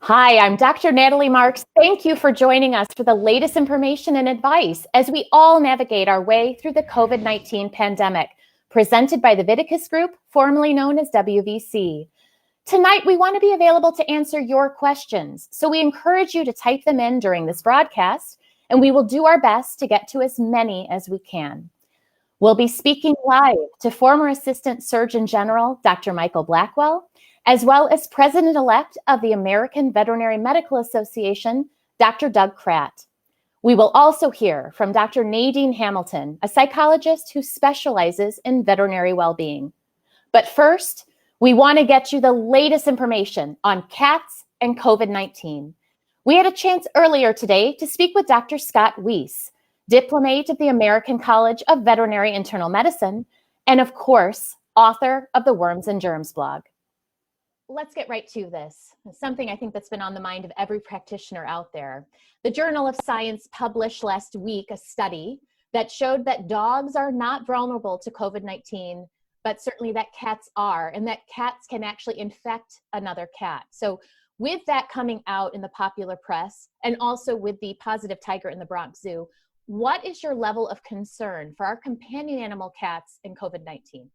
Hi, I'm Dr. Natalie Marks. Thank you for joining us for the latest information and advice as we all navigate our way through the COVID-19 pandemic, presented by the Viticus Group, formerly known as WVC. Tonight, we want to be available to answer your questions, so we encourage you to type them in during this broadcast, and we will do our best to get to as many as we can. We'll be speaking live to former Assistant Surgeon General, Dr. Michael Blackwell, as well as President-elect of the American Veterinary Medical Association, Dr. Doug Kratt. We will also hear from Dr. Nadine Hamilton, a psychologist who specializes in veterinary well-being. But first, we want to get you the latest information on cats and COVID-19. We had a chance earlier today to speak with Dr. Scott Weiss, diplomate of the American College of Veterinary Internal Medicine, and of course, author of the Worms and Germs blog. Let's get right to this. It's something I think that's been on the mind of every practitioner out there. The Journal of Science published last week a study that showed that dogs are not vulnerable to COVID-19, but certainly that cats are, and that cats can actually infect another cat. So with that coming out in the popular press, and also with the positive tiger in the Bronx Zoo, what is your level of concern for our companion animal cats in COVID-19?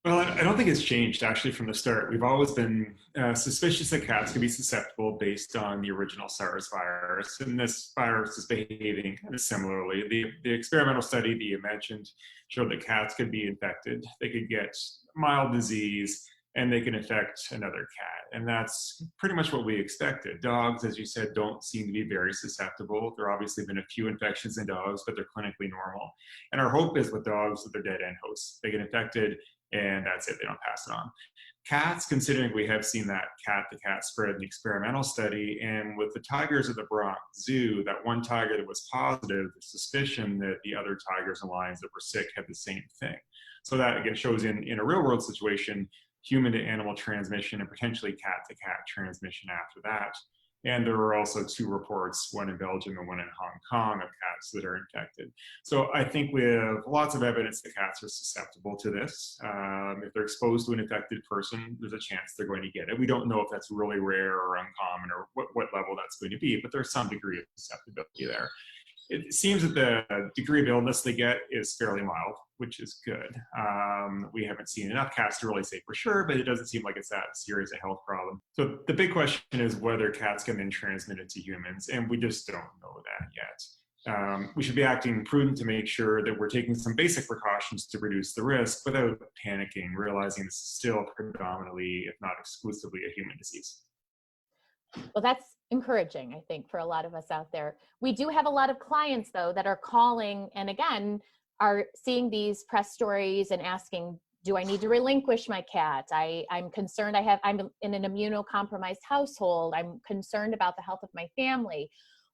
Well, I don't think it's changed actually from the start. We've always been suspicious that cats can be susceptible based on the original SARS virus, and this virus is behaving kind of similarly. The experimental study that you mentioned showed that cats could be infected. They could get mild disease, and they can infect another cat. And that's pretty much what we expected. Dogs, as you said, don't seem to be very susceptible. There have obviously been a few infections in dogs, but they're clinically normal. And our hope is with dogs that they're dead-end hosts. They get infected, and that's it, they don't pass it on. Cats, considering we have seen that cat-to-cat spread in the experimental study, and with the tigers at the Bronx Zoo, that one tiger that was positive, the suspicion that the other tigers and lions that were sick had the same thing. So that again shows in a real-world situation, human-to-animal transmission and potentially cat-to-cat transmission after that. And there were also 2 reports, one in Belgium and one in Hong Kong, of cats that are infected. So I think we have lots of evidence that cats are susceptible to this. If they're exposed to an infected person, there's a chance they're going to get it. We don't know if that's really rare or uncommon or what level that's going to be, but there's some degree of susceptibility there. It seems that the degree of illness they get is fairly mild, which is good. We haven't seen enough cats to really say for sure, but it doesn't seem like it's that serious a health problem. So the big question is whether cats can then transmit it to humans, and we just don't know that yet. We should be acting prudent to make sure that we're taking some basic precautions to reduce the risk without panicking, realizing this is still predominantly, if not exclusively, a human disease. Well, that's encouraging, I think, for a lot of us out there. We do have a lot of clients, though, that are calling and, again, are seeing these press stories and asking, do I need to relinquish my cat? I'm concerned I'm in an immunocompromised household. I'm concerned about the health of my family.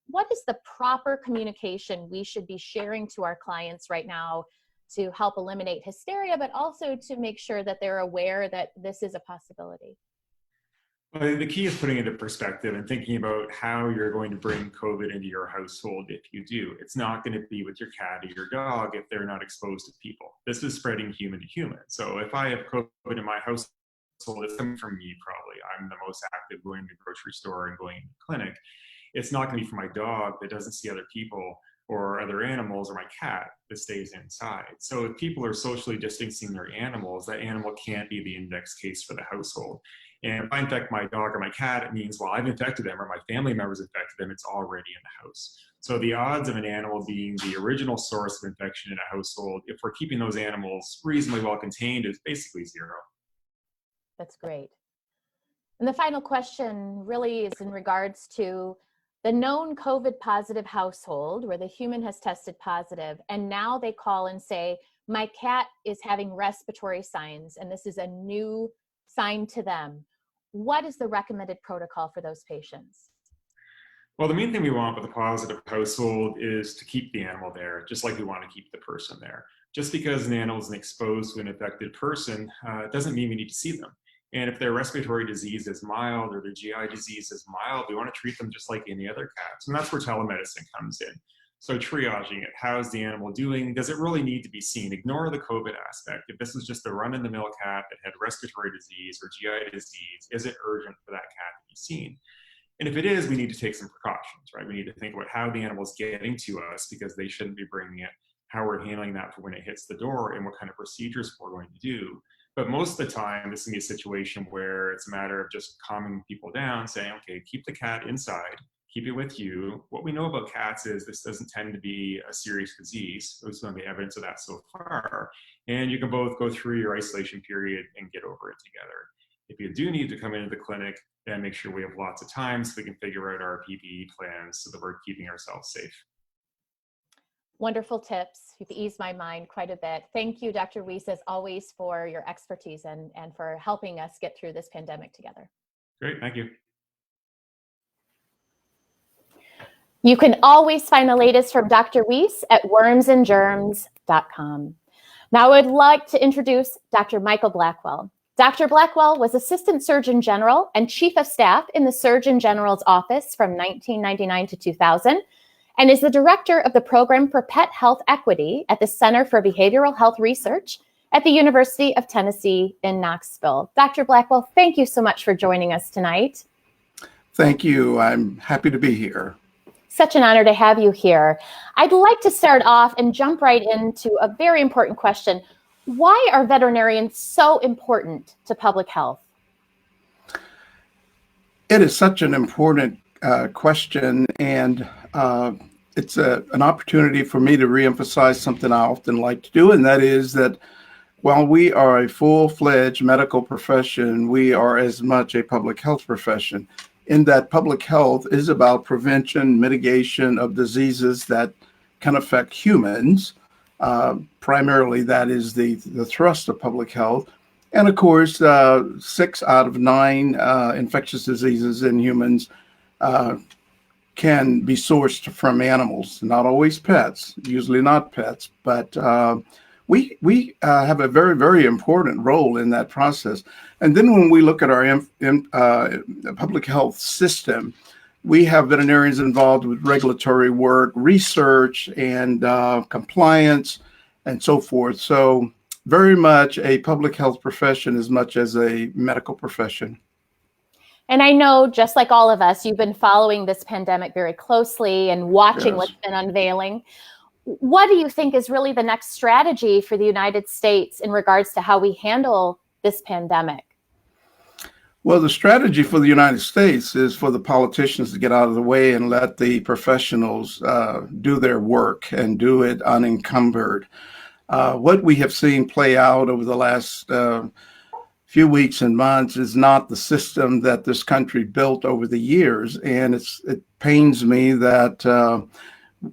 What is the proper communication we should be sharing to our clients right now to help eliminate hysteria, but also to make sure that they're aware that this is a possibility? Well, the key is putting it into perspective and thinking about how you're going to bring COVID into your household if you do. It's not going to be with your cat or your dog if they're not exposed to people. This is spreading human to human. So if I have COVID in my household, it's coming from me probably. I'm the most active going to the grocery store and going to the clinic. It's not going to be for my dog that doesn't see other people or other animals, or my cat that stays inside. So if people are socially distancing their animals, that animal can't be the index case for the household. And if I infect my dog or my cat, it means, well, I've infected them or my family members infected them, it's already in the house. So the odds of an animal being the original source of infection in a household, if we're keeping those animals reasonably well contained, is basically 0. That's great. And the final question really is in regards to the known COVID positive household where the human has tested positive, and now they call and say, my cat is having respiratory signs, and this is a new sign to them. What is the recommended protocol for those patients? Well, the main thing we want with a positive household is to keep the animal there, just like we want to keep the person there. Just because an animal is exposed to an infected person doesn't mean we need to see them. And if their respiratory disease is mild or their GI disease is mild, we want to treat them just like any other cats. And that's where telemedicine comes in. So triaging it, how's the animal doing? Does it really need to be seen? Ignore the COVID aspect. If this was just a run-of-the-mill cat that had respiratory disease or GI disease, is it urgent for that cat to be seen? And if it is, we need to take some precautions, right? We need to think about how the animal is getting to us, because they shouldn't be bringing it, how we're handling that for when it hits the door, and what kind of procedures we're going to do. But most of the time, this can be a situation where it's a matter of just calming people down, saying, okay, keep the cat inside, keep it with you. What we know about cats is this doesn't tend to be a serious disease. There's some of the evidence of that so far. And you can both go through your isolation period and get over it together. If you do need to come into the clinic, then make sure we have lots of time so we can figure out our PPE plans so that we're keeping ourselves safe. Wonderful tips. You've eased my mind quite a bit. Thank you, Dr. Weiss, as always, for your expertise and for helping us get through this pandemic together. Great, thank you. You can always find the latest from Dr. Weiss at wormsandgerms.com. Now I would like to introduce Dr. Michael Blackwell. Dr. Blackwell was Assistant Surgeon General and Chief of Staff in the Surgeon General's office from 1999 to 2000, and is the Director of the Program for Pet Health Equity at the Center for Behavioral Health Research at the University of Tennessee in Knoxville. Dr. Blackwell, thank you so much for joining us tonight. Thank you. I'm happy to be here. Such an honor to have you here. I'd like to start off and jump right into a very important question. Why are veterinarians so important to public health? It is such an important question, and it's an opportunity for me to reemphasize something I often like to do, and that is that while we are a full-fledged medical profession, we are as much a public health profession, in that public health is about prevention, mitigation of diseases that can affect humans. Primarily, that is the thrust of public health. And of course, 6 out of 9 infectious diseases in humans can be sourced from animals, not always pets, usually not pets, but we have a very, very important role in that process. And then when we look at our public health system, we have veterinarians involved with regulatory work, research, and compliance, and so forth. So very much a public health profession as much as a medical profession. And I know, just like all of us, you've been following this pandemic very closely and watching Yes. what's been unveiling. What do you think is really the next strategy for the United States in regards to how we handle this pandemic? Well, the strategy for the United States is for the politicians to get out of the way and let the professionals do their work and do it unencumbered. What we have seen play out over the last few weeks and months is not the system that this country built over the years. And it pains me that,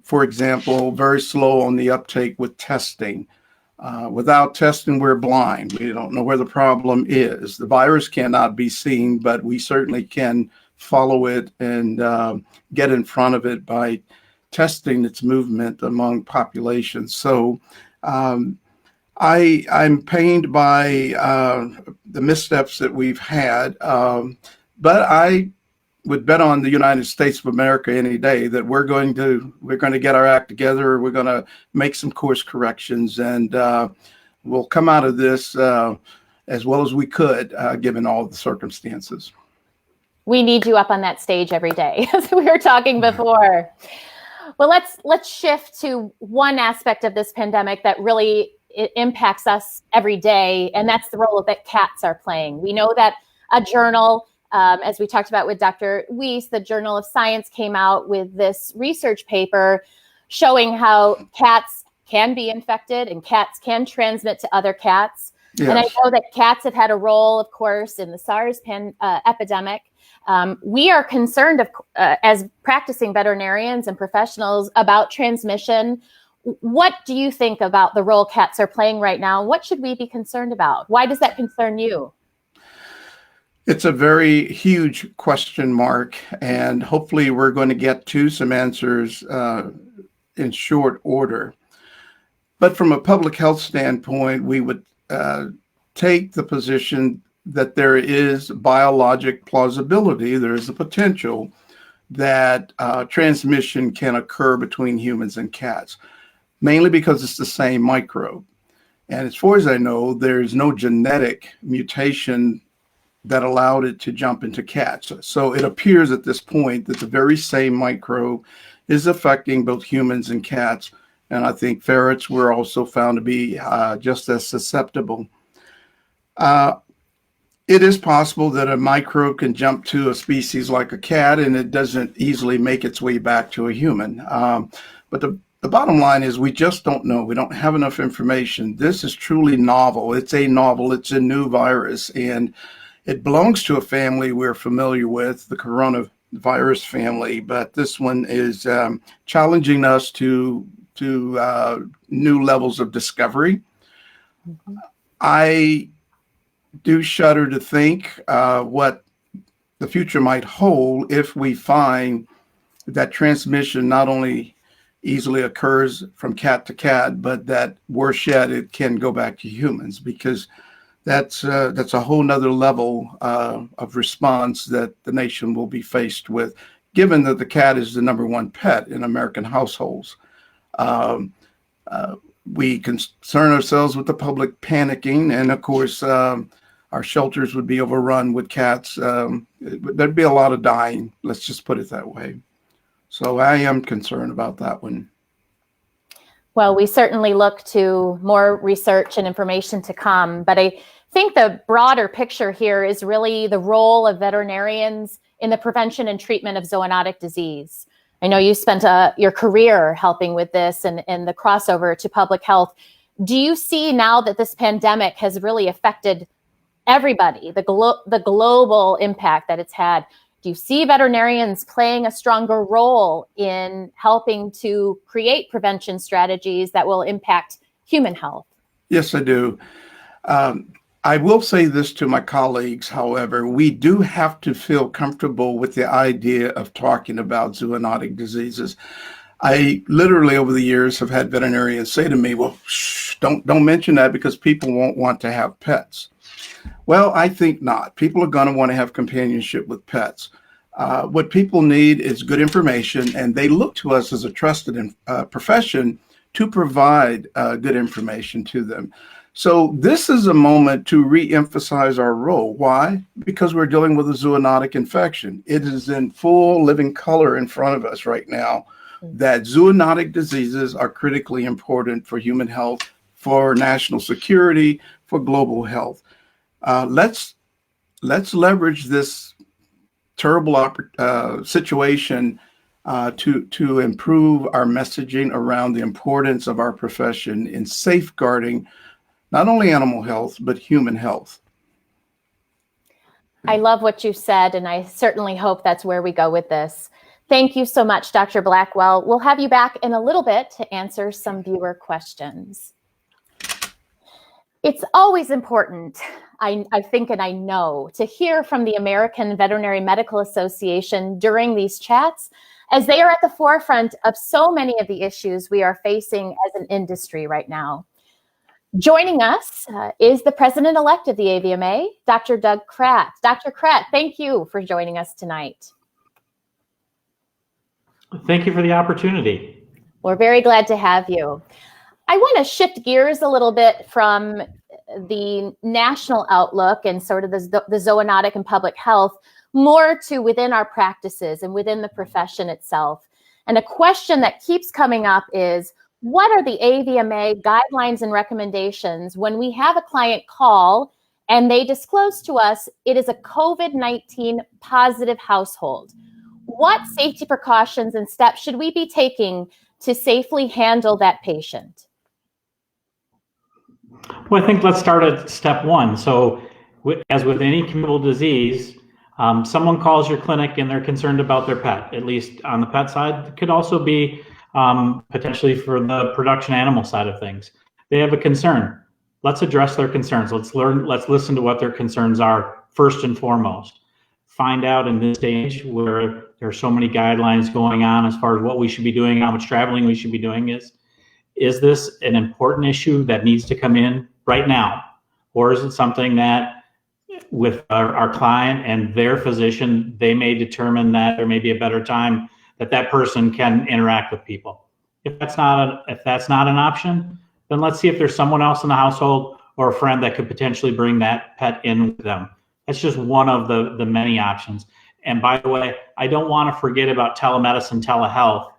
for example, very slow on the uptake with testing. Without testing, we're blind. We don't know where the problem is. The virus cannot be seen, but we certainly can follow it and get in front of it by testing its movement among populations. So I'm pained by the missteps that we've had, but I would bet on the United States of America any day that we're going to get our act together. We're going to make some course corrections, and we'll come out of this as well as we could, given all the circumstances. We need you up on that stage every day, as we were talking before. Well, let's shift to one aspect of this pandemic that really impacts us every day, and that's the role that cats are playing. We know that a journal, as we talked about with Dr. Weiss, the Journal of Science came out with this research paper showing how cats can be infected and cats can transmit to other cats. Yes. And I know that cats have had a role, of course, in the SARS epidemic. We are concerned as practicing veterinarians and professionals about transmission. What do you think about the role cats are playing right now? What should we be concerned about? Why does that concern you? It's a very huge question mark, and hopefully we're going to get to some answers in short order. But from a public health standpoint, we would take the position that there is biologic plausibility, there is a potential that transmission can occur between humans and cats, mainly because it's the same microbe. And as far as I know, there's no genetic mutation that allowed it to jump into cats. So it appears at this point that the very same microbe is affecting both humans and cats. And I think ferrets were also found to be just as susceptible. It is possible that a microbe can jump to a species like a cat and it doesn't easily make its way back to a human. But the bottom line is we just don't know. We don't have enough information. This is truly novel. It's a new virus, and it belongs to a family we're familiar with, the coronavirus family, but this one is challenging us to new levels of discovery. Mm-hmm. I do shudder to think what the future might hold if we find that transmission not only easily occurs from cat to cat, but that worse yet, it can go back to humans, because that's a whole nother level of response that the nation will be faced with, given that the cat is the #1 pet in American households. We concern ourselves with the public panicking, and of course, our shelters would be overrun with cats. There'd be a lot of dying, let's just put it that way. So I am concerned about that one. Well, we certainly look to more research and information to come, but I think the broader picture here is really the role of veterinarians in the prevention and treatment of zoonotic disease. I know you spent your career helping with this and the crossover to public health. Do you see now that this pandemic has really affected everybody, the global impact that it's had? Do you see veterinarians playing a stronger role in helping to create prevention strategies that will impact human health? Yes, I do. I will say this to my colleagues, however, we do have to feel comfortable with the idea of talking about zoonotic diseases. I literally over the years have had veterinarians say to me, well, shh, don't mention that because people won't want to have pets. Well, I think not. People are going to want to have companionship with pets. What people need is good information, and they look to us as a trusted profession to provide good information to them. So this is a moment to re-emphasize our role. Why? Because we're dealing with a zoonotic infection. It is in full living color in front of us right now that zoonotic diseases are critically important for human health, for national security, for global health. Let's leverage this terrible situation to improve our messaging around the importance of our profession in safeguarding not only animal health, but human health. I love what you said, and I certainly hope that's where we go with this. Thank you so much, Dr. Blackwell. We'll have you back in a little bit to answer some viewer questions. It's always important, I think, and I know, to hear from the American Veterinary Medical Association during these chats, as they are at the forefront of so many of the issues we are facing as an industry right now. Joining us is the president-elect of the AVMA, Dr. Doug Kratt. Dr. Kratt, thank you for joining us tonight. Thank you for the opportunity. We're very glad to have you. I want to shift gears a little bit from the national outlook and sort of the zoonotic and public health more to within our practices and within the profession itself. And a question that keeps coming up is, what are the AVMA guidelines and recommendations when we have a client call and they disclose to us it is a COVID-19 positive household? What safety precautions and steps should we be taking to safely handle that patient? Well, I think let's start at step one. So as with any communicable disease, someone calls your clinic and they're concerned about their pet, at least on the pet side. It could also be potentially for the production animal side of things. They have a concern. Let's address their concerns. Let's listen to what their concerns are first and foremost. Find out in this stage where there are so many guidelines going on as far as what we should be doing, how much traveling we should be doing is this an important issue that needs to come in right now? Or is it something that with our client and their physician, they may determine that there may be a better time that that person can interact with people. If that's not an option, then let's see if there's someone else in the household or a friend that could potentially bring that pet in with them. That's just one of the many options. And by the way, I don't want to forget about telemedicine, telehealth.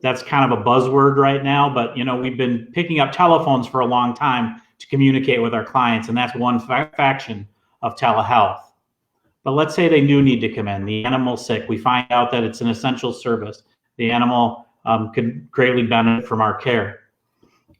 That's kind of a buzzword right now, but we've been picking up telephones for a long time to communicate with our clients, and that's one faction of telehealth. But let's say they do need to come in, the animal's sick, we find out that it's an essential service, the animal could greatly benefit from our care.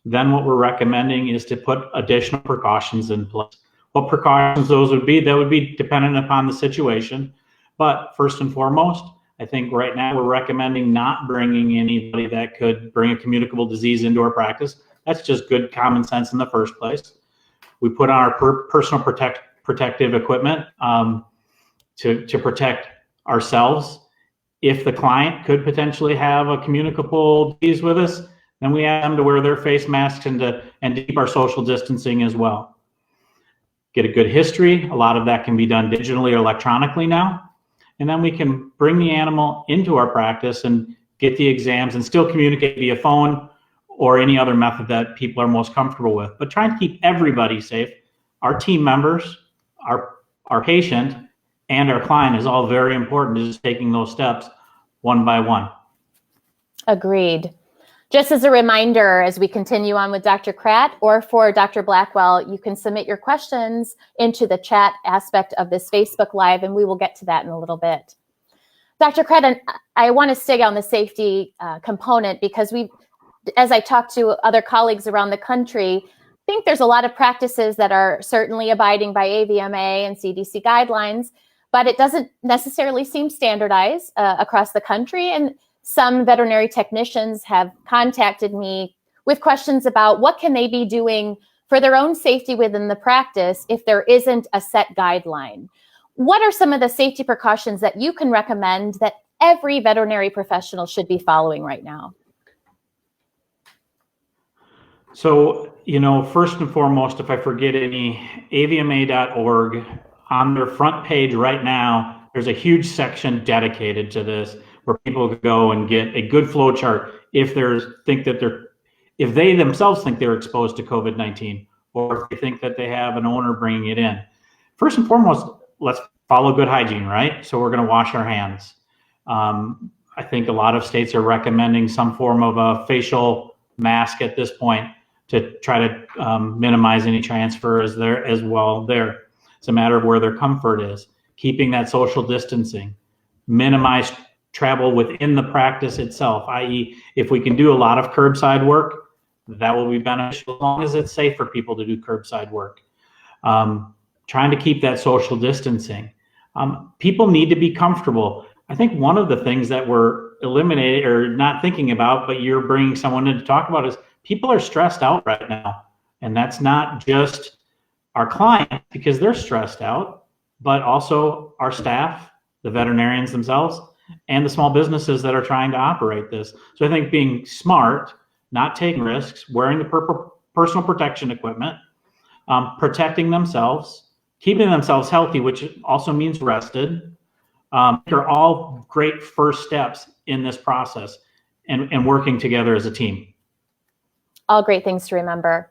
Then what we're recommending is to put additional precautions in place. What precautions those would be, that would be dependent upon the situation. But first and foremost, I think right now we're recommending not bringing anybody that could bring a communicable disease into our practice. That's just good common sense in the first place. We put on our personal protective equipment to protect ourselves. If the client could potentially have a communicable disease with us, then we ask them to wear their face masks and to keep our social distancing as well. Get a good history. A lot of that can be done digitally or electronically now. And then we can bring the animal into our practice and get the exams and still communicate via phone or any other method that people are most comfortable with. But trying to keep everybody safe, our team members, our patient, and our client is all very important, just taking those steps one by one. Agreed. Just as a reminder, as we continue on with Dr. Kratt or for Dr. Blackwell, you can submit your questions into the chat aspect of this Facebook Live, and we will get to that in a little bit. Dr. Kratt, I want to stay on the safety component because as I talk to other colleagues around the country, I think there's a lot of practices that are certainly abiding by AVMA and CDC guidelines, but it doesn't necessarily seem standardized across the country. And some veterinary technicians have contacted me with questions about what can they be doing for their own safety within the practice if there isn't a set guideline. What are some of the safety precautions that you can recommend that every veterinary professional should be following right now? So, first and foremost, if I forget any, avma.org, on their front page right now, there's a huge section dedicated to this where people could go and get a good flow chart if they themselves think they're exposed to COVID-19 or if they think that they have an owner bringing it in. First and foremost, let's follow good hygiene, right? So we're going to wash our hands. I think a lot of states are recommending some form of a facial mask at this point to try to minimize any transfers there as well. It's a matter of where their comfort is. Keeping that social distancing, minimize travel within the practice itself, i.e. if we can do a lot of curbside work, that will be beneficial as long as it's safe for people to do curbside work. Trying to keep that social distancing. People need to be comfortable. I think one of the things that we're eliminating or not thinking about, but you're bringing someone in to talk about is people are stressed out right now. And that's not just our clients because they're stressed out, but also our staff, the veterinarians themselves, and the small businesses that are trying to operate this. So I think being smart, not taking risks, wearing the personal protection equipment, protecting themselves, keeping themselves healthy, which also means rested, are all great first steps in this process and working together as a team. All great things to remember.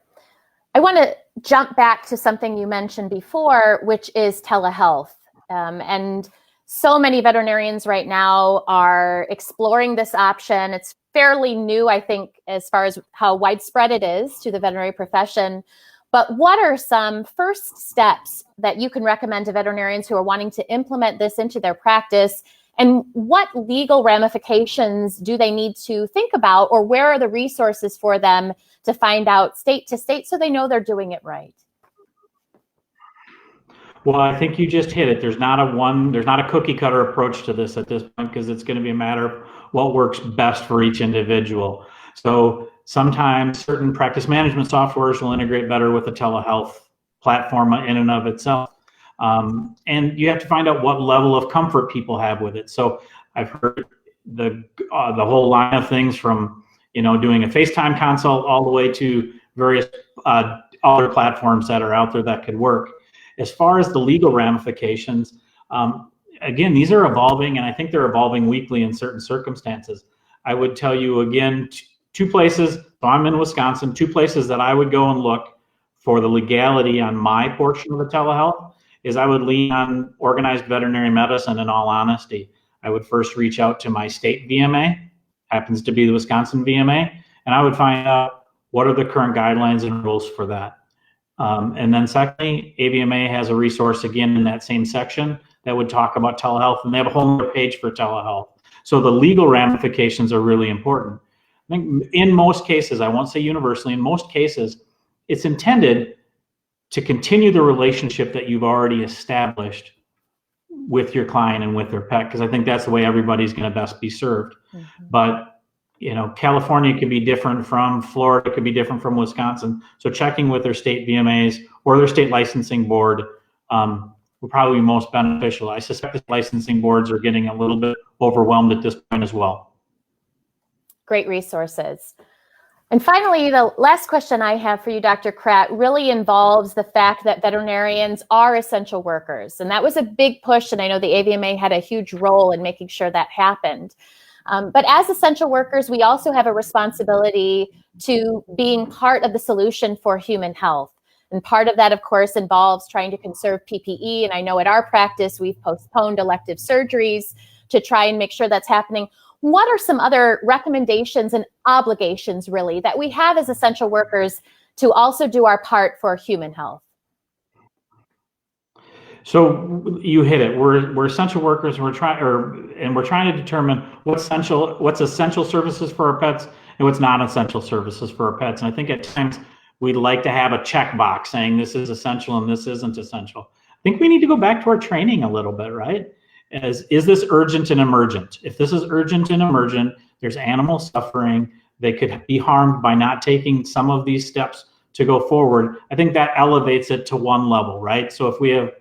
I want to jump back to something you mentioned before, which is telehealth. And so many veterinarians right now are exploring this option. It's fairly new, I think, as far as how widespread it is to the veterinary profession. But what are some first steps that you can recommend to veterinarians who are wanting to implement this into their practice? And what legal ramifications do they need to think about, or where are the resources for them to find out state to state so they know they're doing it right? Well, I think you just hit it. There's not a cookie cutter approach to this at this point because it's going to be a matter of what works best for each individual. So sometimes certain practice management softwares will integrate better with the telehealth platform in and of itself. And you have to find out what level of comfort people have with it. So I've heard the whole line of things from, doing a FaceTime consult all the way to various other platforms that are out there that could work. As far as the legal ramifications, again, these are evolving, and I think they're evolving weekly in certain circumstances. I would tell you again, two places, so I'm in Wisconsin, two places that I would go and look for the legality on my portion of the telehealth is I would lean on organized veterinary medicine. In all honesty, I would first reach out to my state VMA, happens to be the Wisconsin VMA, and I would find out what are the current guidelines and rules for that. And then secondly, AVMA has a resource again in that same section that would talk about telehealth, and they have a whole other page for telehealth. So the legal ramifications are really important. I think in most cases, I won't say universally, in most cases, it's intended to continue the relationship that you've already established with your client and with their pet, because I think that's the way everybody's going to best be served. Mm-hmm. But you know, California could be different from Florida, could be different from Wisconsin. So checking with their state VMAs or their state licensing board will probably be most beneficial. I suspect the licensing boards are getting a little bit overwhelmed at this point as well. Great resources. And finally, the last question I have for you, Dr. Kratt, really involves the fact that veterinarians are essential workers. And that was a big push, and I know the AVMA had a huge role in making sure that happened. But as essential workers, we also have a responsibility to being part of the solution for human health. And part of that, of course, involves trying to conserve PPE. And I know at our practice, we've postponed elective surgeries to try and make sure that's happening. What are some other recommendations and obligations, really, that we have as essential workers to also do our part for human health? So you hit it. We're essential workers, and we're trying to determine what's essential services for our pets and what's non-essential services for our pets. And I think at times we'd like to have a checkbox saying this is essential and this isn't essential. I think we need to go back to our training a little bit, right? Is this urgent and emergent? If this is urgent and emergent, there's animal suffering. They could be harmed by not taking some of these steps to go forward. I think that elevates it to one level, right? So if we have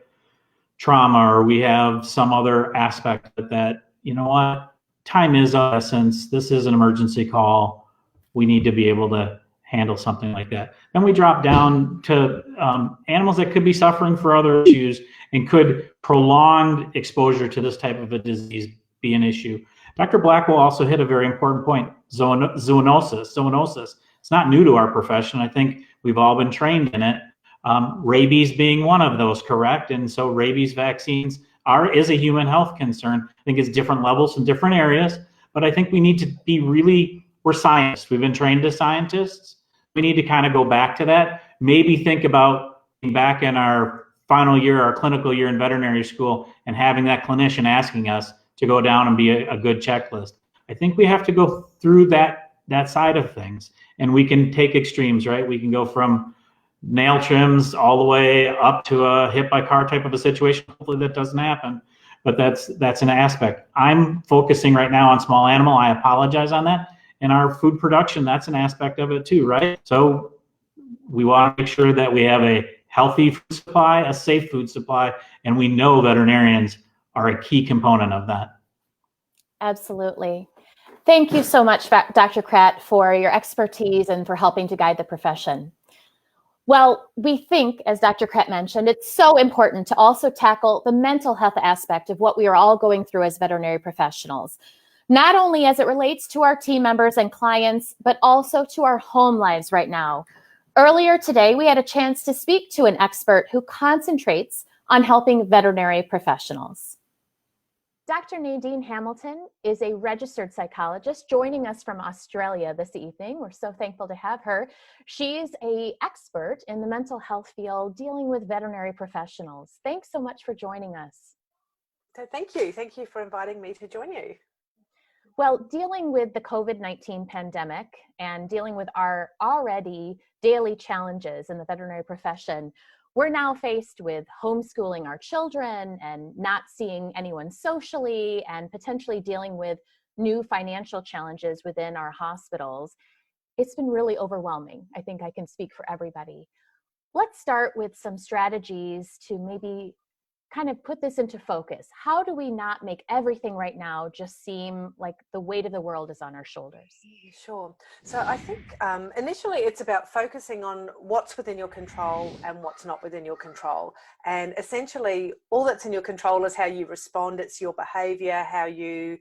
trauma or we have some other aspect of that, you know what, time is of essence. This is an emergency call. We need to be able to handle something like that. Then we drop down to animals that could be suffering for other issues, and could prolonged exposure to this type of a disease be an issue. Dr. Blackwell also hit a very important point, zoonosis. It's not new to our profession. I think we've all been trained in it. Rabies being one of those, correct? And so rabies vaccines is a human health concern. I think it's different levels in different areas, but I think we need to be we're scientists. We've been trained as scientists. We need to kind of go back to that. Maybe think about back in our final year, our clinical year in veterinary school, and having that clinician asking us to go down and be a good checklist. I think we have to go through that side of things, and we can take extremes, right? We can go from nail trims all the way up to a hit by car type of a situation. Hopefully that doesn't happen, but that's an aspect. I'm focusing right now on small animal. I apologize on that. And our food production, that's an aspect of it too, right? So we want to make sure that we have a healthy food supply, a safe food supply, and we know veterinarians are a key component of that. Absolutely. Thank you so much, Dr. Kratt, for your expertise and for helping to guide the profession. Well, we think, as Dr. Kratt mentioned, it's so important to also tackle the mental health aspect of what we are all going through as veterinary professionals, not only as it relates to our team members and clients, but also to our home lives right now. Earlier today, we had a chance to speak to an expert who concentrates on helping veterinary professionals. Dr. Nadine Hamilton is a registered psychologist joining us from Australia this evening. We're so thankful to have her. She's an expert in the mental health field dealing with veterinary professionals. Thanks so much for joining us. So thank you. Thank you for inviting me to join you. Well, dealing with the COVID-19 pandemic and dealing with our already daily challenges in the veterinary profession, we're now faced with homeschooling our children and not seeing anyone socially and potentially dealing with new financial challenges within our hospitals. It's been really overwhelming. I think I can speak for everybody. Let's start with some strategies to maybe kind of put this into focus? How do we not make everything right now just seem like the weight of the world is on our shoulders? Sure. So I think initially it's about focusing on what's within your control and what's not within your control. And essentially all that's in your control is how you respond. It's your behavior, how you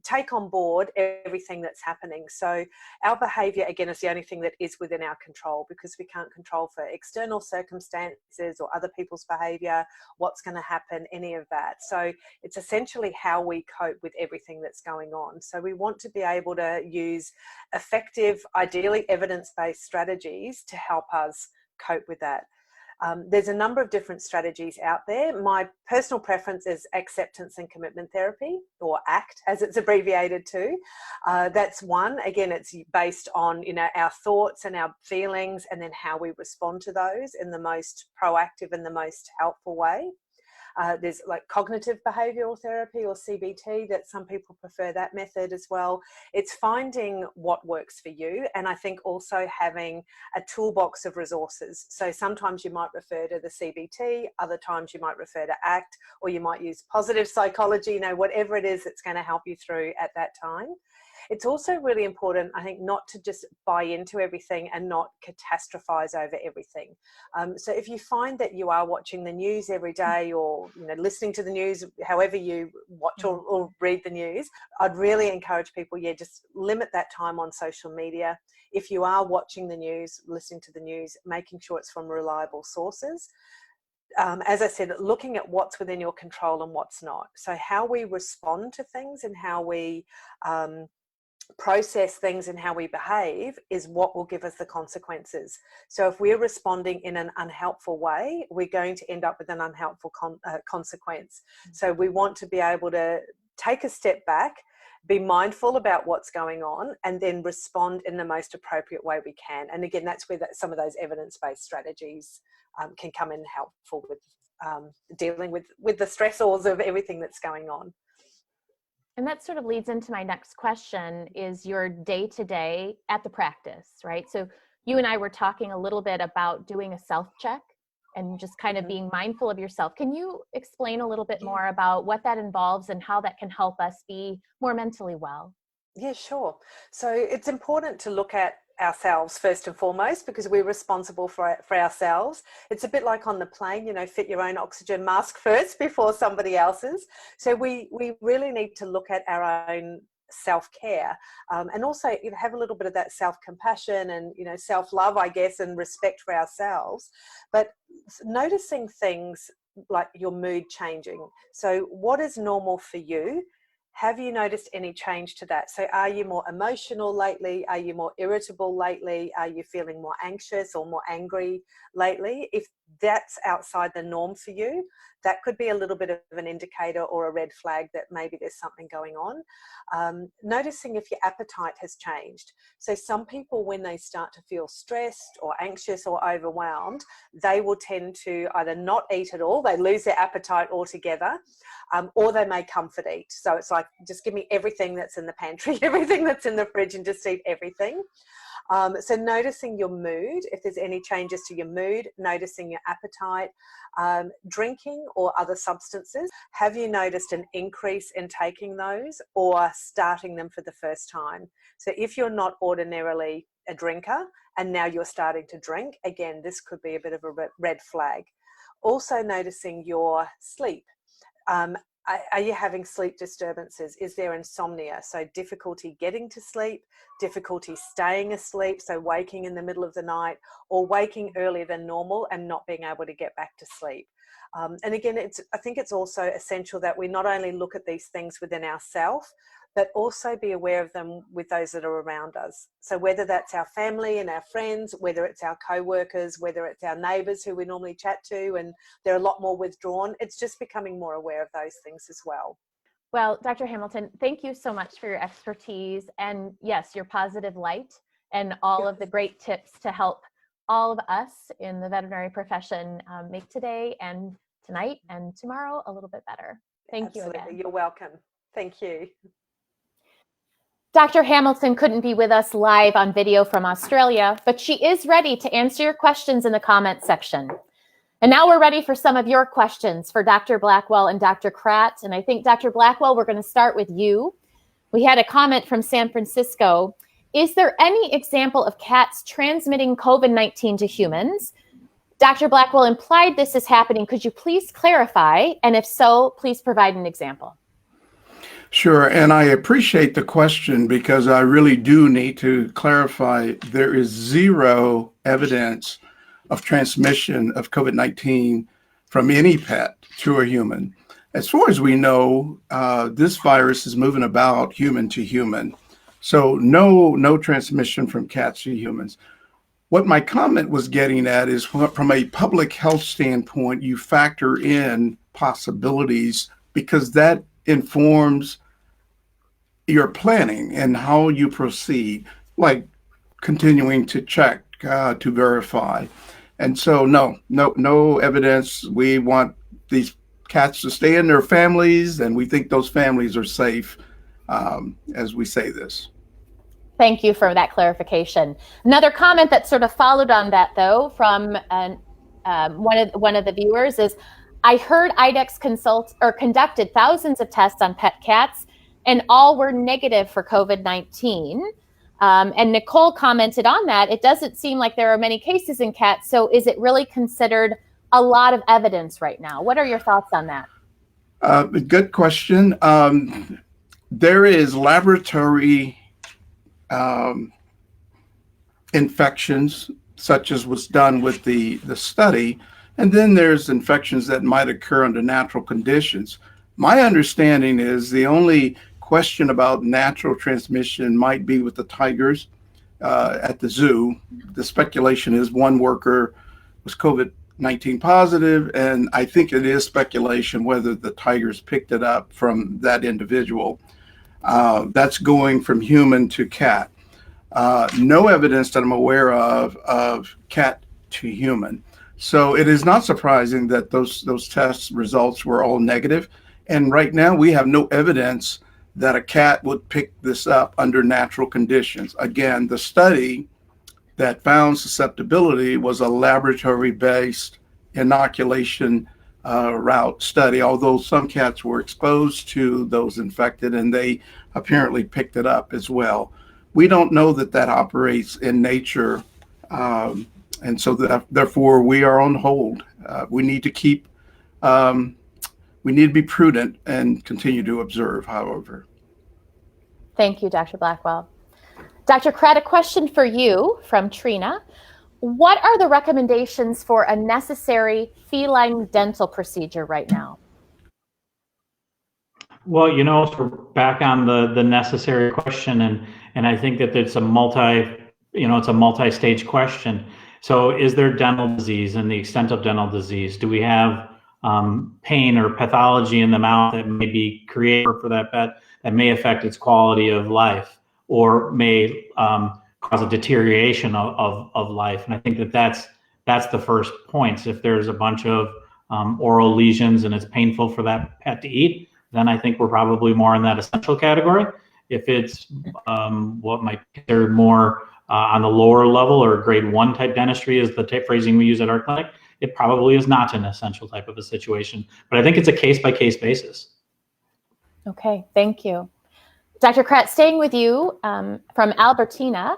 take on board everything that's happening. So our behavior, again, is the only thing that is within our control, because we can't control for external circumstances or other people's behavior, what's going to happen, any of that. So it's essentially how we cope with everything that's going on. So we want to be able to use effective, ideally evidence-based strategies to help us cope with that. There's a number of different strategies out there. My personal preference is acceptance and commitment therapy, or ACT as it's abbreviated to. That's one. Again, it's based on, you know, our thoughts and our feelings, and then how we respond to those in the most proactive and the most helpful way. There's like cognitive behavioral therapy, or CBT, that some people prefer that method as well. It's finding what works for you, and I think also having a toolbox of resources. So sometimes you might refer to the CBT, other times you might refer to ACT, or you might use positive psychology, you know, whatever it is that's going to help you through at that time. It's also really important, I think, not to just buy into everything and not catastrophize over everything. So if you find that you are watching the news every day, or, you know, listening to the news, however you watch or read the news, I'd really encourage people, just limit that time on social media. If you are watching the news, listening to the news, making sure it's from reliable sources. As I said, looking at what's within your control and what's not. So how we respond to things and how we process things and how we behave is what will give us the consequences. So if we're responding in an unhelpful way, we're going to end up with an unhelpful consequence. So we want to be able to take a step back, be mindful about what's going on, and then respond in the most appropriate way we can. And again, that's where some of those evidence-based strategies can come in helpful with dealing with the stressors of everything that's going on. And that sort of leads into my next question, is your day-to-day at the practice, right? So you and I were talking a little bit about doing a self-check and just kind of being mindful of yourself. Can you explain a little bit more about what that involves and how that can help us be more mentally well? Yeah, sure. So it's important to look at ourselves first and foremost, because we're responsible for ourselves. It's a bit like on the plane, you know, fit your own oxygen mask first before somebody else's. So we really need to look at our own self-care, and also, you know, have a little bit of that self-compassion and, you know, self-love, I guess, and respect for ourselves. But noticing things like your mood changing. So what is normal for you? Have you noticed any change to that? So are you more emotional lately? Are you more irritable lately? Are you feeling more anxious or more angry lately? If that's outside the norm for you, that could be a little bit of an indicator or a red flag that maybe there's something going on. Noticing if your appetite has changed. So some people, when they start to feel stressed or anxious or overwhelmed, they will tend to either not eat at all, they lose their appetite altogether, or they may comfort eat. So it's like, just give me everything that's in the pantry, everything that's in the fridge, and just eat everything. So noticing your mood, if there's any changes to your mood, noticing your appetite, drinking or other substances. Have you noticed an increase in taking those or starting them for the first time? So if you're not ordinarily a drinker and now you're starting to drink, again, this could be a bit of a red flag. Also noticing your sleep. Are you having sleep disturbances? Is there insomnia? So difficulty getting to sleep, difficulty staying asleep, so waking in the middle of the night, or waking earlier than normal and not being able to get back to sleep. And again, I think it's also essential that we not only look at these things within ourselves, but also be aware of them with those that are around us. So whether that's our family and our friends, whether it's our co-workers, whether it's our neighbours who we normally chat to and they're a lot more withdrawn, it's just becoming more aware of those things as well. Well, Dr. Hamilton, thank you so much for your expertise and, yes, your positive light and all of the great tips to help all of us in the veterinary profession make today and tonight and tomorrow a little bit better. Thank you again. You're welcome. Thank you. Dr. Hamilton couldn't be with us live on video from Australia, but she is ready to answer your questions in the comments section. And now we're ready for some of your questions for Dr. Blackwell and Dr. Kratt. And I think, Dr. Blackwell, we're going to start with you. We had a comment from San Francisco. Is there any example of cats transmitting COVID-19 to humans? Dr. Blackwell implied this is happening. Could you please clarify? And if so, please provide an example. Sure, and I appreciate the question because I really do need to clarify there is zero evidence of transmission of COVID-19 from any pet to a human. As far as we know, this virus is moving about human to human. So no transmission from cats to humans. What my comment was getting at is from a public health standpoint, you factor in possibilities because that informs your planning and how you proceed, like continuing to check, to verify. And so no evidence. We want these cats to stay in their families, and we think those families are safe as we say this. Thank you for that clarification. Another comment that sort of followed on that, though, from one of the viewers is, I heard IDEXX conducted thousands of tests on pet cats, and all were negative for COVID-19. And Nicole commented on that. It doesn't seem like there are many cases in cats. So is it really considered a lot of evidence right now? What are your thoughts on that? Good question. There is laboratory infections, such as was done with the study. And then there's infections that might occur under natural conditions. My understanding is the only question about natural transmission might be with the tigers at the zoo. The speculation is one worker was COVID-19 positive, and I think it is speculation whether the tigers picked it up from that individual. That's going from human to cat. No evidence that I'm aware of cat to human. So it is not surprising that those test results were all negative. And right now we have no evidence that a cat would pick this up under natural conditions. Again, the study that found susceptibility was a laboratory-based inoculation route study, although some cats were exposed to those infected and they apparently picked it up as well. We don't know that that operates in nature, and so therefore we are on hold. We need to keep, we need to be prudent and continue to observe, however. Thank you, Dr. Blackwell. Dr. Kratt, a question for you from Trina. What are the recommendations for a necessary feline dental procedure right now? Well, you know, we're back on the necessary question, and I think that it's a multi-stage question. So is there dental disease and the extent of dental disease? Do we have pain or pathology in the mouth that may be created for that pet that may affect its quality of life or may cause a deterioration of life? And I think that that's the first point. If there's a bunch of oral lesions and it's painful for that pet to eat, then I think we're probably more in that essential category. If it's what might be considered more on the lower level or grade 1 type dentistry is the phrasing we use at our clinic, it probably is not an essential type of a situation. But I think it's a case-by-case basis. Okay, thank you. Dr. Kratt, staying with you from Albertina,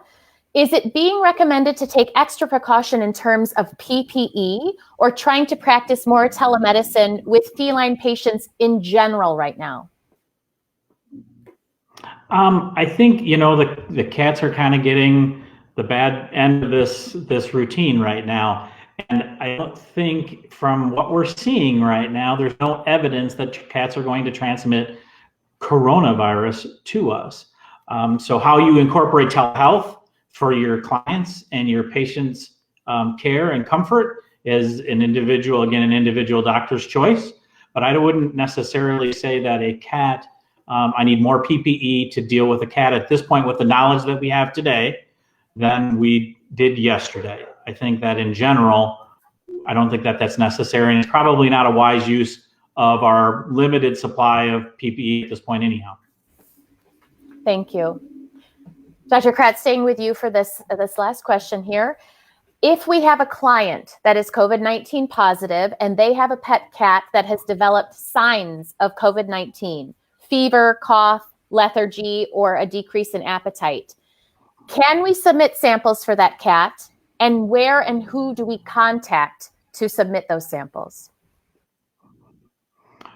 is it being recommended to take extra precaution in terms of PPE or trying to practice more telemedicine with feline patients in general right now? I think, you know, the cats are kind of getting the bad end of this routine right now. And I don't think from what we're seeing right now, there's no evidence that cats are going to transmit coronavirus to us. So how you incorporate telehealth for your clients and your patients' care and comfort is an individual doctor's choice. But I wouldn't necessarily say that a cat, I need more PPE to deal with a cat at this point with the knowledge that we have today than we did yesterday. I think that in general, I don't think that that's necessary, and it's probably not a wise use of our limited supply of PPE at this point anyhow. Thank you. Dr. Kratt, staying with you for this last question here. if we have a client that is COVID-19 positive and they have a pet cat that has developed signs of COVID-19, fever, cough, lethargy, or a decrease in appetite, can we submit samples for that cat? And where and who do we contact to submit those samples?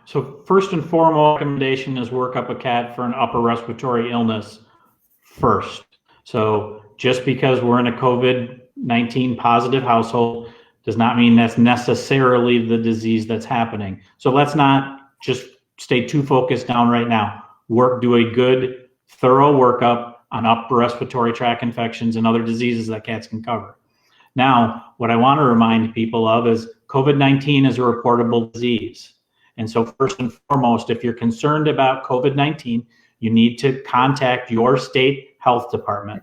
So first and foremost, recommendation is work up a cat for an upper respiratory illness first. So just because we're in a COVID-19 positive household does not mean that's necessarily the disease that's happening. So let's not just stay too focused down right now. Do a good, thorough workup on upper respiratory tract infections and other diseases that cats can cover. Now, what I want to remind people of is COVID-19 is a reportable disease. And so first and foremost, if you're concerned about COVID-19, you need to contact your state health department.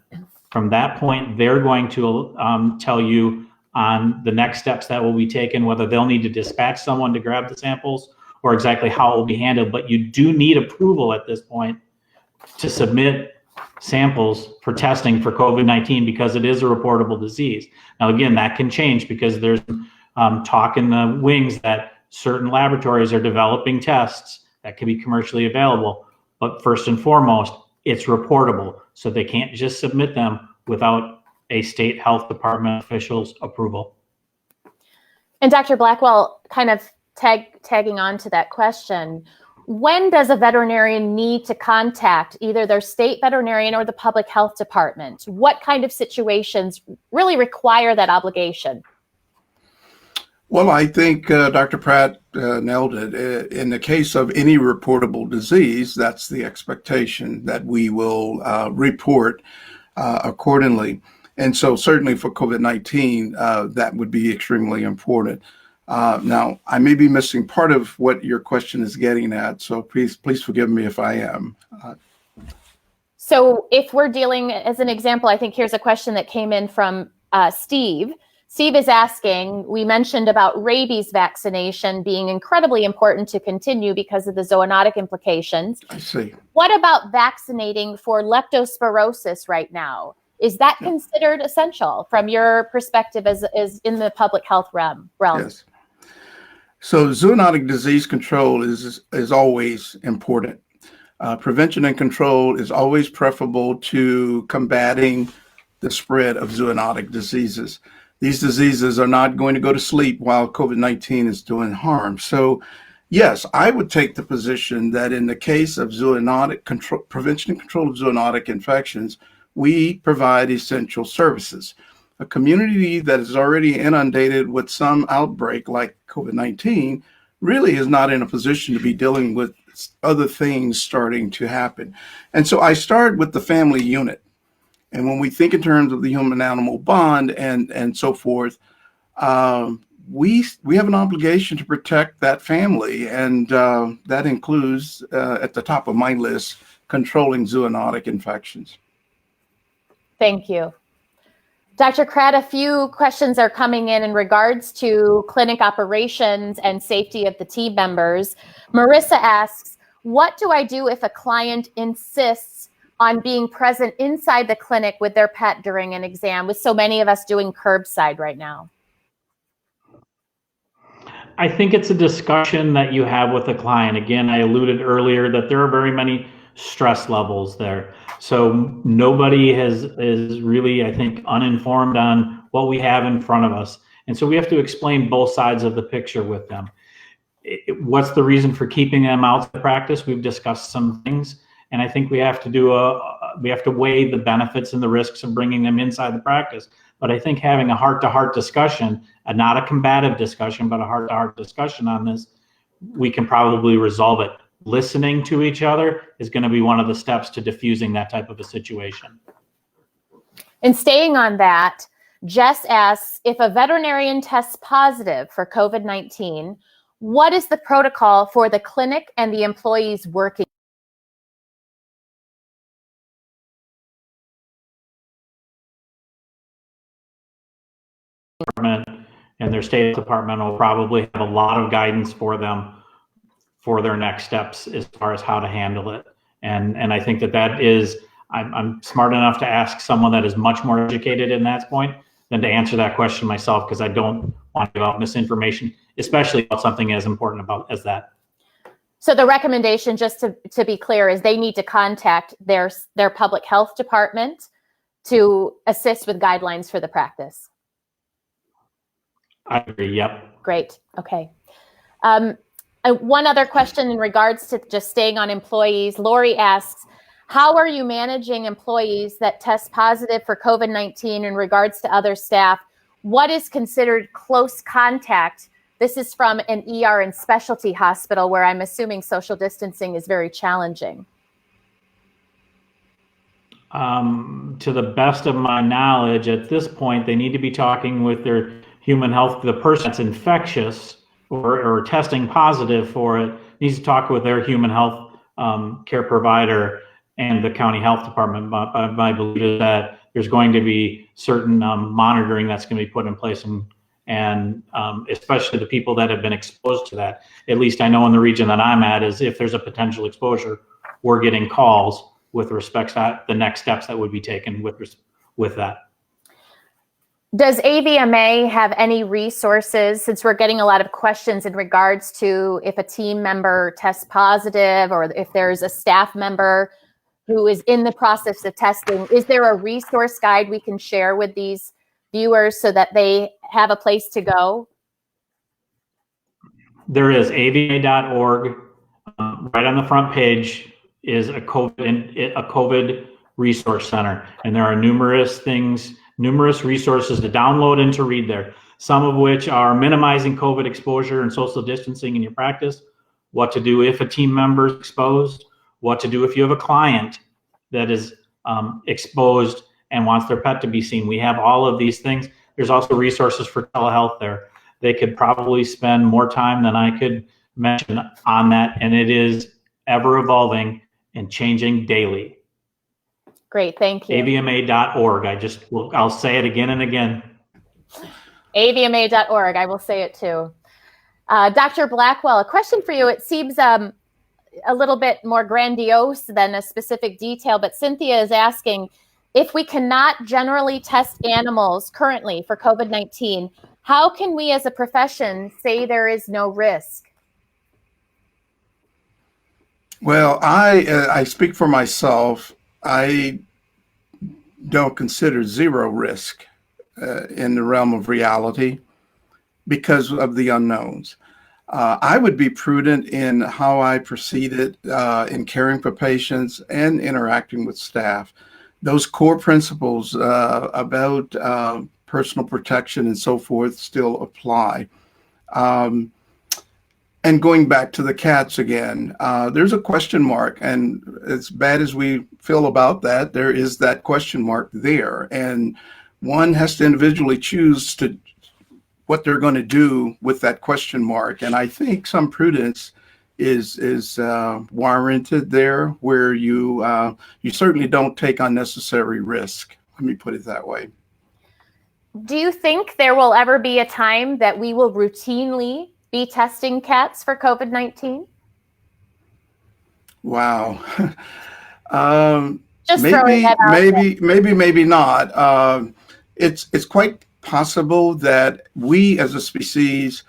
From that point, they're going to tell you on the next steps that will be taken, whether they'll need to dispatch someone to grab the samples or exactly how it will be handled. But you do need approval at this point to submit samples for testing for COVID-19 because it is a reportable disease. Now, again, that can change because there's talk in the wings that certain laboratories are developing tests that can be commercially available. But first and foremost, it's reportable. So they can't just submit them without a state health department official's approval. And Dr. Blackwell, kind of tagging on to that question, when does a veterinarian need to contact either their state veterinarian or the public health department? What kind of situations really require that obligation? Well, I think Dr. Pratt nailed it. In the case of any reportable disease, that's the expectation that we will report accordingly. And so certainly for COVID-19, that would be extremely important. Now, I may be missing part of what your question is getting at, so please forgive me if I am. So if we're dealing, as an example, I think here's a question that came in from Steve. Steve is asking, we mentioned about rabies vaccination being incredibly important to continue because of the zoonotic implications. I see. What about vaccinating for leptospirosis right now? Is that considered essential from your perspective as in the public health realm? Yes. So zoonotic disease control is always important. Prevention and control is always preferable to combating the spread of zoonotic diseases. These diseases are not going to go to sleep while COVID-19 is doing harm. So yes, I would take the position that in the case of zoonotic control, prevention and control of zoonotic infections, we provide essential services. A community that is already inundated with some outbreak like COVID-19 really is not in a position to be dealing with other things starting to happen. And so I start with the family unit. And when we think in terms of the human-animal bond and so forth, we have an obligation to protect that family. And that includes, at the top of my list, controlling zoonotic infections. Thank you. Dr. Kratt, a few questions are coming in regards to clinic operations and safety of the team members. Marissa asks, what do I do if a client insists on being present inside the clinic with their pet during an exam, with so many of us doing curbside right now? I think it's a discussion that you have with the client. Again, I alluded earlier that there are very many stress levels there. So nobody is really, I think, uninformed on what we have in front of us. And so we have to explain both sides of the picture with them. What's the reason for keeping them out of practice? We've discussed some things, and I think we have to weigh the benefits and the risks of bringing them inside the practice. But I think having a heart-to-heart discussion, not a combative discussion, but a heart-to-heart discussion on this, we can probably resolve it. Listening to each other is going to be one of the steps to diffusing that type of a situation. And staying on that, Jess asks, if a veterinarian tests positive for COVID-19, what is the protocol for the clinic and the employees working? And their state department will probably have a lot of guidance for them for their next steps as far as how to handle it. And I think that is, I'm smart enough to ask someone that is much more educated in that point than to answer that question myself, because I don't want to give out misinformation, especially about something as important as that. So the recommendation, just to be clear, is they need to contact their public health department to assist with guidelines for the practice. I agree. Yep. Great. Okay. One other question in regards to just staying on employees. Lori asks, how are you managing employees that test positive for COVID-19 in regards to other staff? What is considered close contact? This is from an ER and specialty hospital where I'm assuming social distancing is very challenging. To the best of my knowledge, at this point, they need to be talking with their human health. The person that's infectious or testing positive for it needs to talk with their human health care provider and the county health department. My belief is that there's going to be certain monitoring that's going to be put in place, and especially the people that have been exposed to that. At least I know in the region that I'm at, is if there's a potential exposure, we're getting calls with respect to the next steps that would be taken with that. Does AVMA have any resources, since we're getting a lot of questions in regards to if a team member tests positive or if there's a staff member who is in the process of testing, is there a resource guide we can share with these viewers so that they have a place to go? There is avma.org. Right on the front page is a COVID resource center, and there are numerous resources to download and to read there, some of which are minimizing COVID exposure and social distancing in your practice, what to do if a team member is exposed, what to do if you have a client that is exposed and wants their pet to be seen. We have all of these things. There's also resources for telehealth there. They could probably spend more time than I could mention on that, and it is ever evolving and changing daily. Great, thank you. avma.org. I'll say it again and again. avma.org. I will say it too. Dr. Blackwell, a question for you. It seems a little bit more grandiose than a specific detail, but Cynthia is asking, if we cannot generally test animals currently for COVID-19, how can we as a profession say there is no risk? Well, I speak for myself. I don't consider zero risk in the realm of reality because of the unknowns. I would be prudent in how I proceeded in caring for patients and interacting with staff. Those core principles about personal protection and so forth still apply. And going back to the cats again, there's a question mark, and as bad as we feel about that, there is that question mark there, and one has to individually choose what they're going to do with that question mark. And I think some prudence is warranted there, where you certainly don't take unnecessary risk. Let me put it that way. Do you think there will ever be a time that we will routinely be testing cats for COVID-19? Wow. Just throwing that out there. maybe not. It's quite possible that we as a species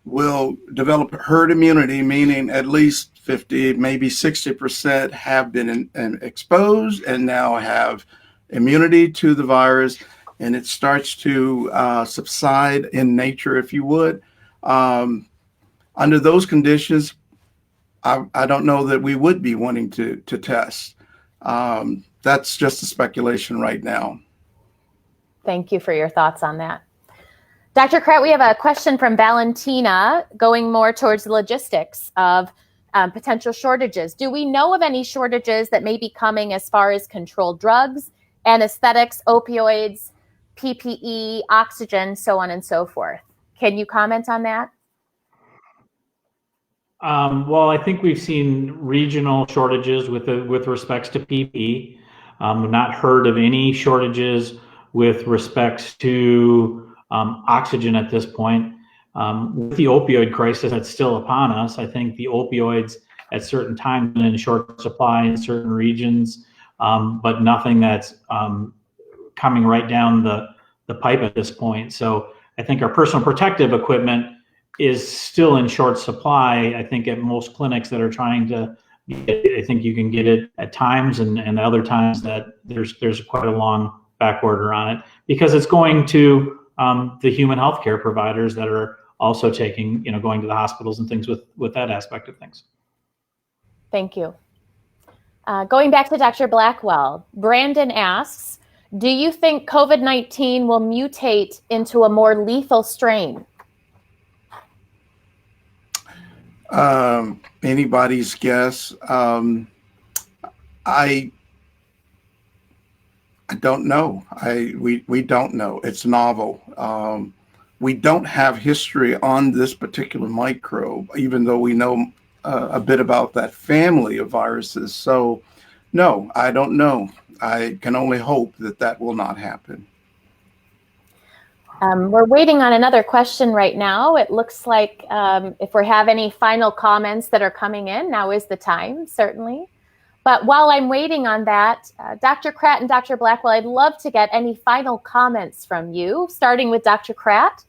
will develop herd immunity, meaning at least 50, maybe 60% have been exposed and now have immunity to the virus, and it starts to subside in nature, if you would. Under those conditions, I don't know that we would be wanting to test. That's just a speculation right now. Thank you for your thoughts on that. Dr. Kratt, we have a question from Valentina going more towards the logistics of potential shortages. Do we know of any shortages that may be coming as far as controlled drugs, anesthetics, opioids, PPE, oxygen, so on and so forth? Can you comment on that? Well, I think we've seen regional shortages with respects to PPE. We've not heard of any shortages with respects to oxygen at this point. With the opioid crisis that's still upon us, I think the opioids at certain times been in short supply in certain regions, but nothing that's coming right down the the pipe at this point. So I think our personal protective equipment is still in short supply. I think at most clinics that are trying to get it, I think you can get it at times, and other times that there's quite a long back order on it, because it's going to the human healthcare providers that are also taking, going to the hospitals and things with that aspect of things. Thank you. Going back to Dr. Blackwell, Brandon asks, do you think COVID-19 will mutate into a more lethal strain? Anybody's guess. I don't know. We don't know. It's novel. We don't have history on this particular microbe, even though we know a bit about that family of viruses. So, no, I don't know. I can only hope that will not happen. We're waiting on another question right now. It looks like if we have any final comments that are coming in, now is the time, certainly. But while I'm waiting on that, Dr. Kratt and Dr. Blackwell, I'd love to get any final comments from you, starting with Dr. Kratt.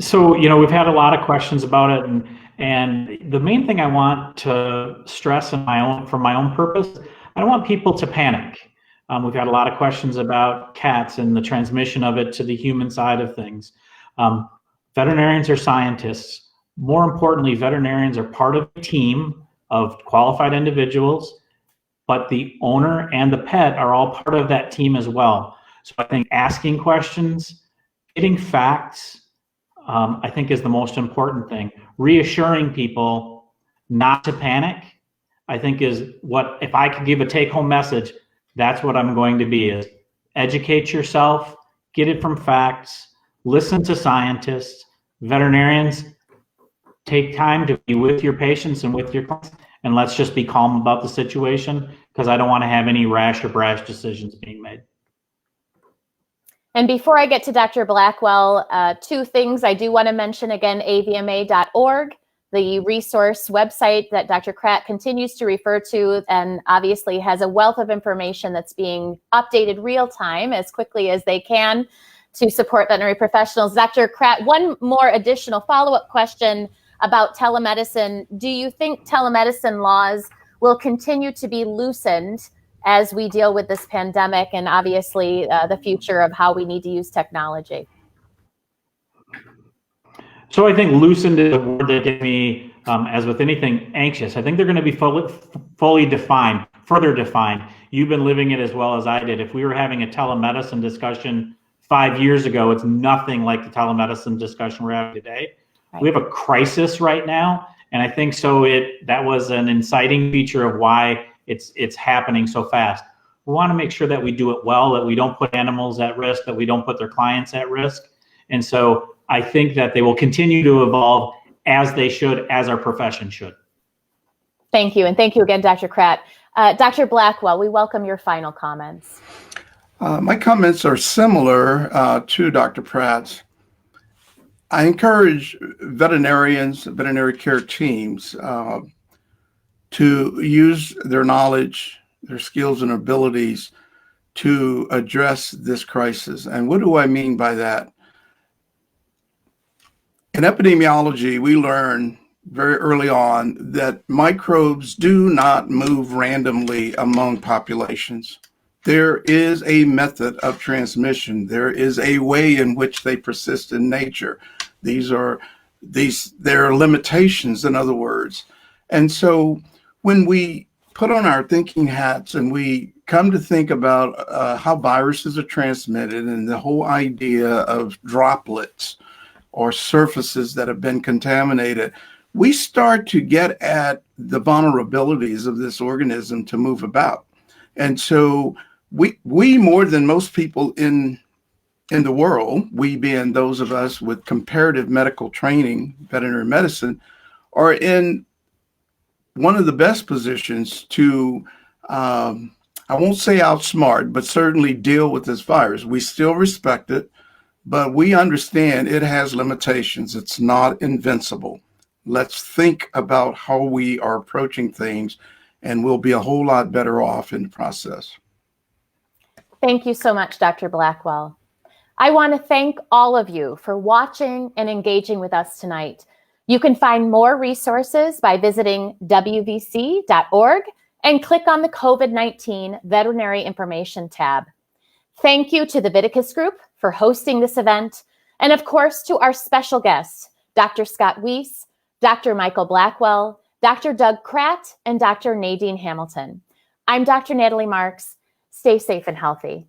So, we've had a lot of questions about it, and the main thing I want to stress from my own purpose, I don't want people to panic. We've had a lot of questions about cats and the transmission of it to the human side of things. Veterinarians are scientists. More importantly, veterinarians are part of a team of qualified individuals, but the owner and the pet are all part of that team as well. So I think asking questions, getting facts, I think is the most important thing. Reassuring people not to panic, I think is what, if I could give a take-home message, that's what I'm going to be, is educate yourself, get it from facts, listen to scientists, veterinarians, take time to be with your patients and with your clients, and let's just be calm about the situation, because I don't want to have any rash or brash decisions being made. And before I get to Dr. Blackwell, two things I do want to mention again: avma.org, the resource website that Dr. Kratt continues to refer to, and obviously has a wealth of information that's being updated real time as quickly as they can to support veterinary professionals. Dr. Kratt, one more additional follow-up question about telemedicine. Do you think telemedicine laws will continue to be loosened as we deal with this pandemic and obviously the future of how we need to use technology? So I think loosened is a word that gets me, as with anything, anxious. I think they're going to be fully defined, further defined. You've been living it as well as I did. If we were having a telemedicine discussion 5 years ago, it's nothing like the telemedicine discussion we're having today. Right. We have a crisis right now, and I think so. That was an inciting feature of why it's happening so fast. We want to make sure that we do it well, that we don't put animals at risk, that we don't put their clients at risk, and so I think that they will continue to evolve as they should, as our profession should. Thank you, and thank you again, Dr. Kratt. Dr. Blackwell, we welcome your final comments. My comments are similar to Dr. Pratt's. I encourage veterinarians, veterinary care teams to use their knowledge, their skills and abilities to address this crisis. And what do I mean by that? In epidemiology, we learn very early on that microbes do not move randomly among populations. There is a method of transmission. There is a way in which they persist in nature. There are limitations, in other words. And so when we put on our thinking hats and we come to think about how viruses are transmitted and the whole idea of droplets or surfaces that have been contaminated, we start to get at the vulnerabilities of this organism to move about. And so we more than most people in the world, we being those of us with comparative medical training, veterinary medicine, are in one of the best positions to, I won't say outsmart, but certainly deal with this virus. We still respect it, but we understand it has limitations. It's not invincible. Let's think about how we are approaching things, and we'll be a whole lot better off in the process. Thank you so much, Dr. Blackwell. I want to thank all of you for watching and engaging with us tonight. You can find more resources by visiting wvc.org and click on the COVID-19 Veterinary Information tab. Thank you to the Viticus Group for hosting this event, and of course to our special guests, Dr. Scott Weiss, Dr. Michael Blackwell, Dr. Doug Kratt, and Dr. Nadine Hamilton. I'm Dr. Natalie Marks. Stay safe and healthy.